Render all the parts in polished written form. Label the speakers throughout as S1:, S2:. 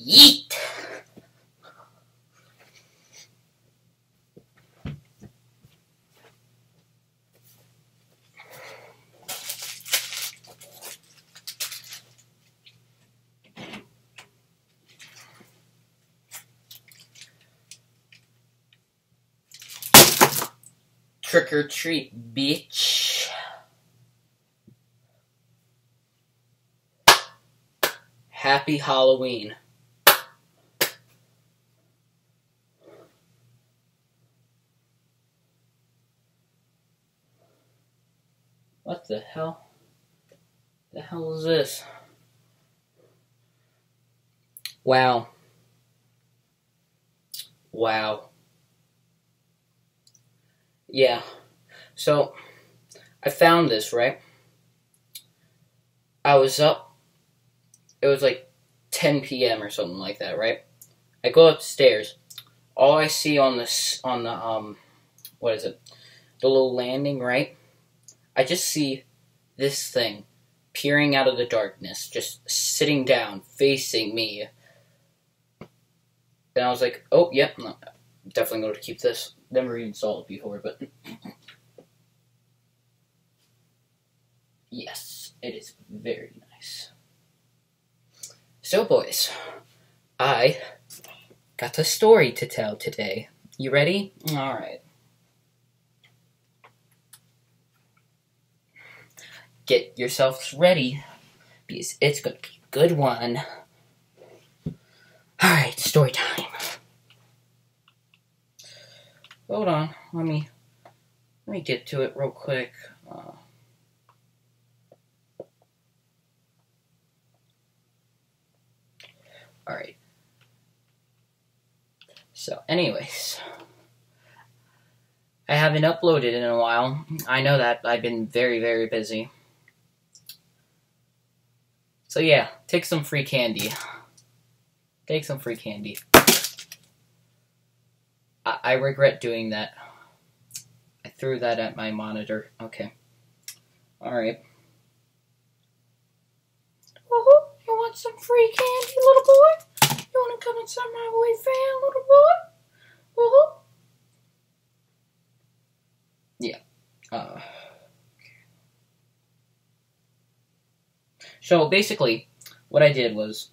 S1: Yeet! Trick or treat, bitch. Happy Halloween. What the hell? The hell is this? Wow. Wow. Yeah. So, I found this, right? I was up. It was like 10 p.m. or something like that, right? I go upstairs. All I see on the what is it? The little landing, right? I just see this thing peering out of the darkness, just sitting down, facing me. And I was like, oh, yep, no, I'm definitely going to keep this. Never even saw it before, but yes, it is very nice. So, boys, I got a story to tell today. You ready? Alright. Get yourselves ready, because it's going to be a good one. Alright, story time. Hold on, let me get to it real quick. Alright. So, anyways, I haven't uploaded in a while. I know that. I've been very, very busy. So yeah, take some free candy. Take some free candy. I regret doing that. I threw that at my monitor. Okay. Alright. Woohoo! You want some free candy, little boy? You want to come inside my way fan, little boy? Woohoo! Yeah. So basically, what I did was,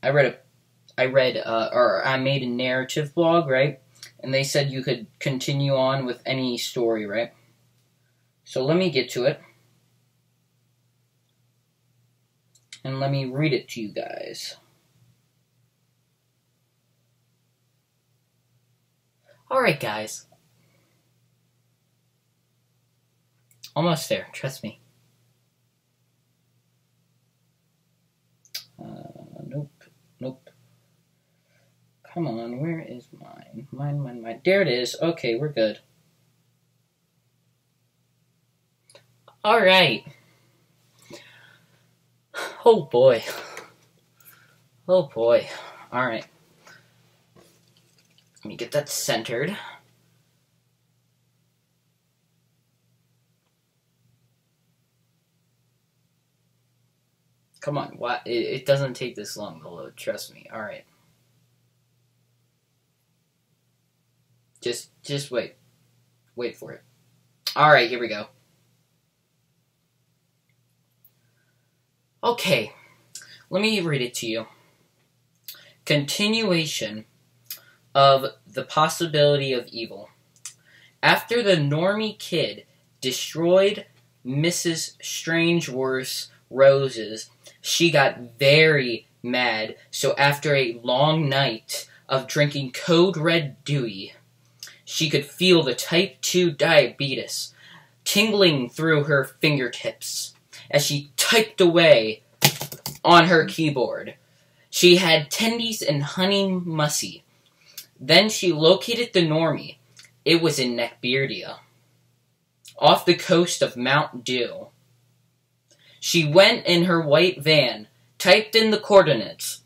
S1: I made a narrative blog, right? And they said you could continue on with any story, right? So let me get to it. And let me read it to you guys. Alright, guys. Almost there, trust me. Nope. Come on, where is mine? Mine. There it is. Okay, we're good. Alright. Oh boy. Alright. Let me get that centered. Come on, what? It doesn't take this long to load, trust me. Alright. Just wait. Wait for it. Alright, here we go. Okay, let me read it to you. Continuation of the possibility of evil. After the normie kid destroyed Mrs. Strangeworth's roses, she got very mad, so after a long night of drinking Code Red Dewey, she could feel the type 2 diabetes tingling through her fingertips as she typed away on her keyboard. She had tendies and honey mussy. Then she located the normie. It was in Neckbeardia, off the coast of Mount Dew. She went in her white van, typed in the coordinates,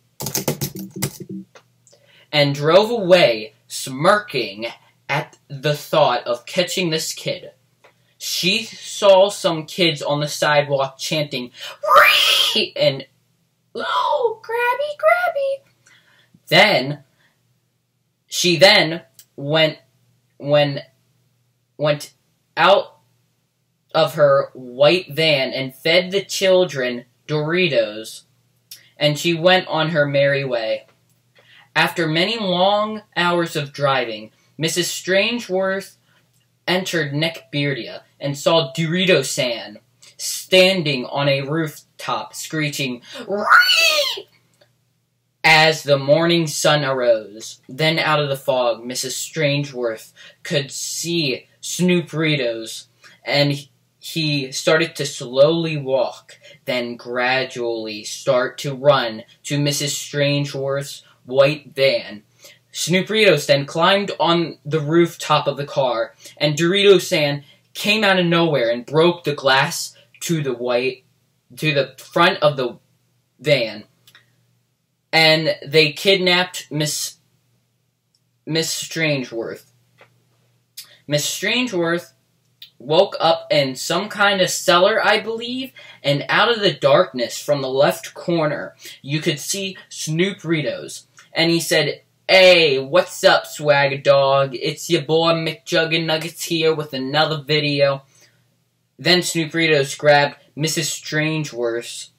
S1: and drove away, smirking at the thought of catching this kid. She saw some kids on the sidewalk chanting, "Ree!" and "Oh, Grabby, Grabby!" Then, she then went out of her white van and fed the children Doritos, and she went on her merry way. After many long hours of driving, Mrs. Strangeworth entered Neckbeardia and saw Dorito-san standing on a rooftop, screeching, "Ree!" as the morning sun arose. Then out of the fog, Mrs. Strangeworth could see Snoop-Ritos, and he started to slowly walk, then gradually start to run to Mrs. Strangeworth's white van. Snoop-Ritos then climbed on the rooftop of the car, and Dorito-san came out of nowhere and broke the glass to the front of the van. And they kidnapped Miss Strangeworth. Miss Strangeworth woke up in some kind of cellar, I believe, and out of the darkness from the left corner, you could see Snoop-Ritos. And he said, "Hey, what's up, swagger dog? It's your boy McJuggernuggets here with another video." Then Snoop-Ritos grabbed Mrs. Strangeworth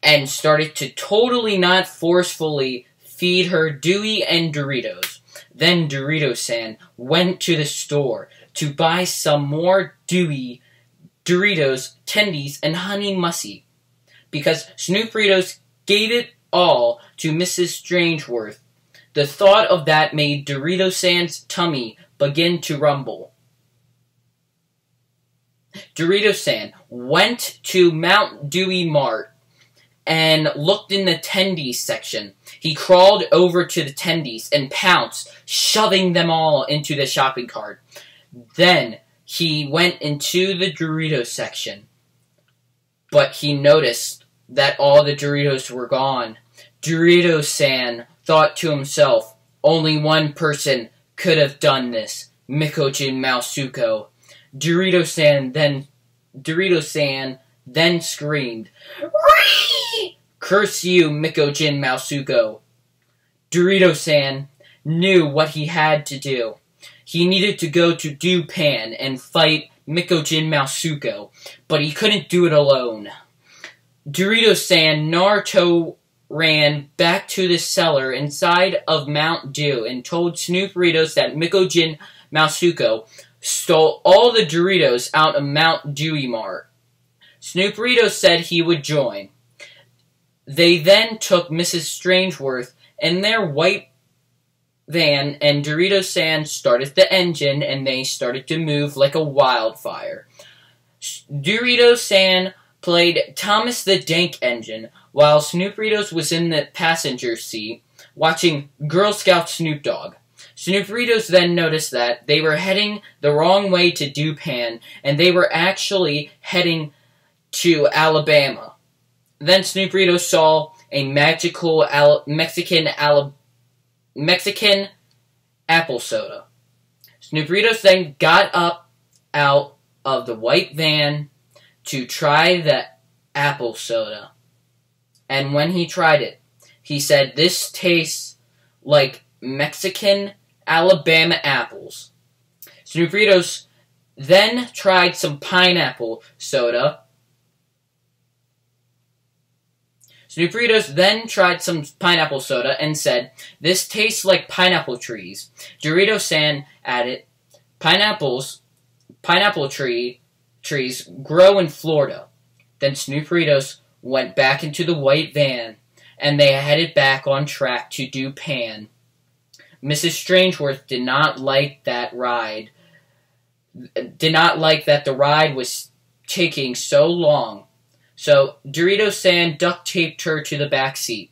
S1: and started to totally not forcefully feed her Dewey and Doritos. Then Dorito-san went to the store to buy some more Dewey, Doritos, Tendies, and Honey Mussy, because Snoop-Ritos gave it all to Mrs. Strangeworth. The thought of that made Dorito-san's tummy begin to rumble. Dorito-san went to Mount Dewey Mart and looked in the Tendies section. He crawled over to the Tendies and pounced, shoving them all into the shopping cart. Then he went into the Doritos section, but he noticed that all the Doritos were gone. Dorito-san thought to himself, only one person could have done this, Mikojin Masuko. Dorito-san then screamed, "Ree! Curse you, Mikojin Masuko." Dorito-san knew what he had to do. He needed to go to Dupan and fight Mikojin Masuko, but he couldn't do it alone. Dorito-san Naruto ran back to the cellar inside of Mount Dew and told Snoop-Ritos that Mikojin Masuko stole all the Doritos out of Mount Dewey Mart. Snoop-Ritos said he would join. They then took Mrs. Strangeworth in their white van, and Dorito-san started the engine, and they started to move like a wildfire. Dorito-san played Thomas the Tank Engine, while Snoop-Ritos was in the passenger seat, watching Girl Scout Snoop Dogg. Snoop-Ritos then noticed that they were heading the wrong way to Dupan, and they were actually heading to Alabama. Then Snoop-Ritos saw a magical Mexican apple soda. Snoop-Ritos then got up out of the white van to try the apple soda. And when he tried it, he said, "This tastes like Mexican Alabama apples." Snoop-Ritos then tried some pineapple soda. And said, "This tastes like pineapple trees." Dorito-san added, pineapple trees grow in Florida." Then Snoop-Ritos went back into the white van, and they headed back on track to Dupan. Mrs. Strangeworth did not like that the ride was taking so long, so Dorito-san duct-taped her to the back seat.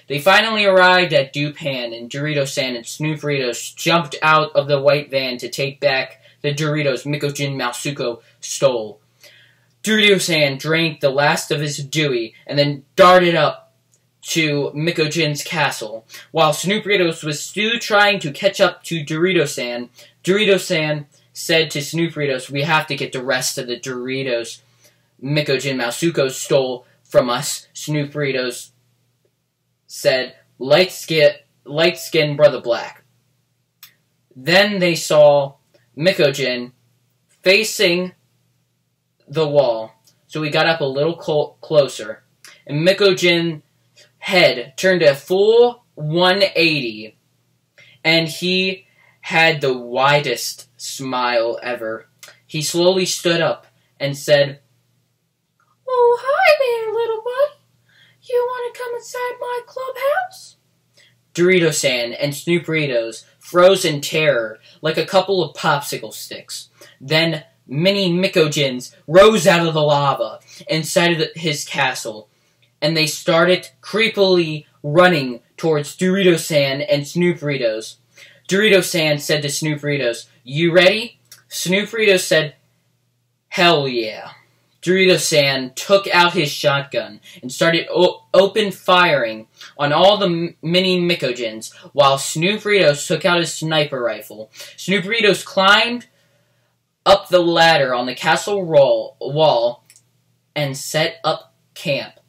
S1: They finally arrived at Dupan, and Dorito-san and Snoop-Ritos jumped out of the white van to take back the Doritos Mikojin Masuko stole. Dorito-san drank the last of his Dewey and then darted up to Mikojin's castle. While Snoop-Ritos was still trying to catch up to Dorito-san, Dorito-san said to Snoop-Ritos, "We have to get the rest of the Doritos Mikojin Masuko stole from us." Snoop-Ritos said, light-skinned Brother Black. Then they saw Mikogen facing the wall, so he got up a little closer, and Mikogen's head turned a full 180, and he had the widest smile ever. He slowly stood up and said, "Oh, hi there, little buddy. You want to come inside my clubhouse?" Dorito-san and Snooperitos froze in terror like a couple of popsicle sticks. Then many Mikogens rose out of the lava inside of his castle, and they started creepily running towards Dorito-san and Snooperitos. Dorito-san said to Snooperitos, "You ready?" Snooperitos said, "Hell yeah." Dorito-san took out his shotgun and started open firing on all the mini Mikogens, while Snooperitos took out his sniper rifle. Snooperitos climbed up the ladder on the castle wall and set up camp,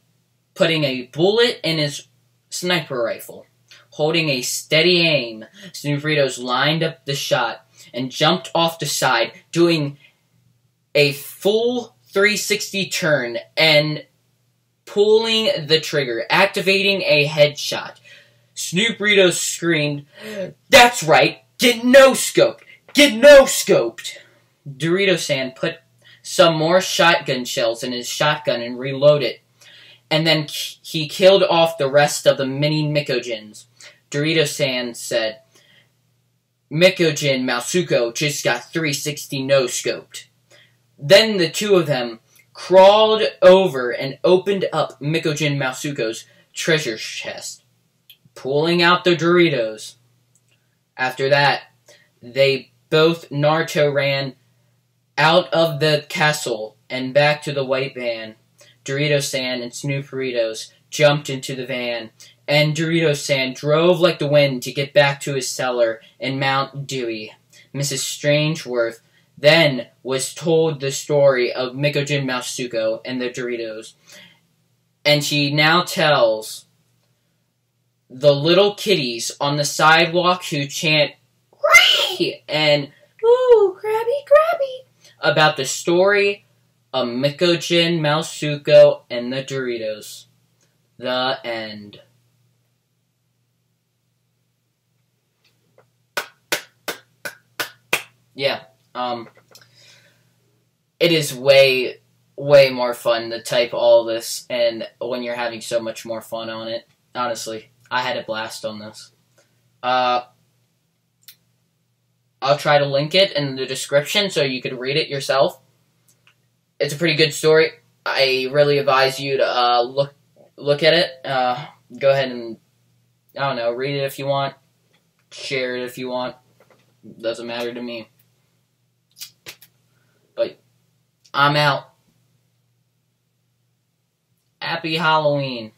S1: putting a bullet in his sniper rifle. Holding a steady aim, Snooperitos lined up the shot and jumped off the side, doing a full 360 turn and pulling the trigger, activating a headshot. Snooperitos screamed, "That's right! Get no-scoped! Get no-scoped!" Dorito-san put some more shotgun shells in his shotgun and reloaded, and then he killed off the rest of the mini Mikogens. Dorito-san said, "Mikogen Masuko just got 360 no-scoped." Then the two of them crawled over and opened up Mikogen Masuko's treasure chest, pulling out the Doritos. After that, they both Naruto ran out of the castle and back to the white van. Dorito-san and Snooperitos jumped into the van, and Dorito-san drove like the wind to get back to his cellar in Mount Dewey. Mrs. Strangeworth then was told the story of Mikogen Masuko and the Doritos, and she now tells the little kitties on the sidewalk who chant "Gray!" and "Ooh, Krabby, Krabby!" about the story of Mikogen Masuko and the Doritos. The end. Yeah. It is way more fun to type all this, and when you're having so much more fun on it. Honestly, I had a blast on this. I'll try to link it in the description so you could read it yourself. It's a pretty good story. I really advise you to look at it. Go ahead and, I don't know, read it if you want. Share it if you want. Doesn't matter to me. But I'm out. Happy Halloween.